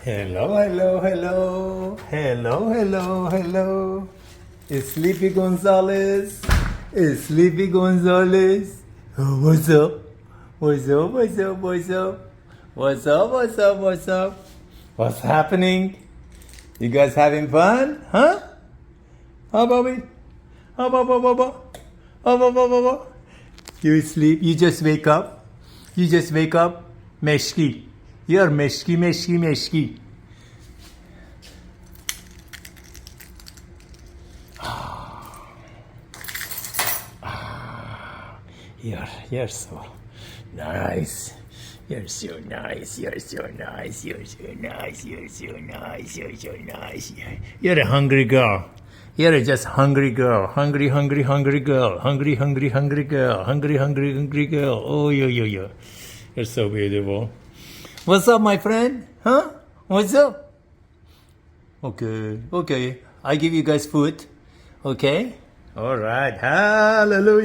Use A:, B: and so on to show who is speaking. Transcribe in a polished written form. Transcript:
A: Hello, hello, hello. Hello, hello, hello. It's Sleepy Gonzalez. It's Sleepy Gonzalez. Oh, what's up? What's up? What's up? What's up? What's up? What's up? What's up? What's happening? You guys having fun? Huh? Huh, Bobby? Huh, Baba? Huh, Baba? You sleep. You just wake up. You just wake up. Meshki. You're meshki. You're so nice. You're so nice. You're so nice. You're so nice. You're so nice. You're so nice. You're a hungry girl. You're a just hungry girl. Hungry girl. Hungry girl. Hungry girl. Oh, yo. You're so beautiful. What's up, my friend? Huh? What's up? Okay. I give you guys food. Okay? All right. Hallelujah.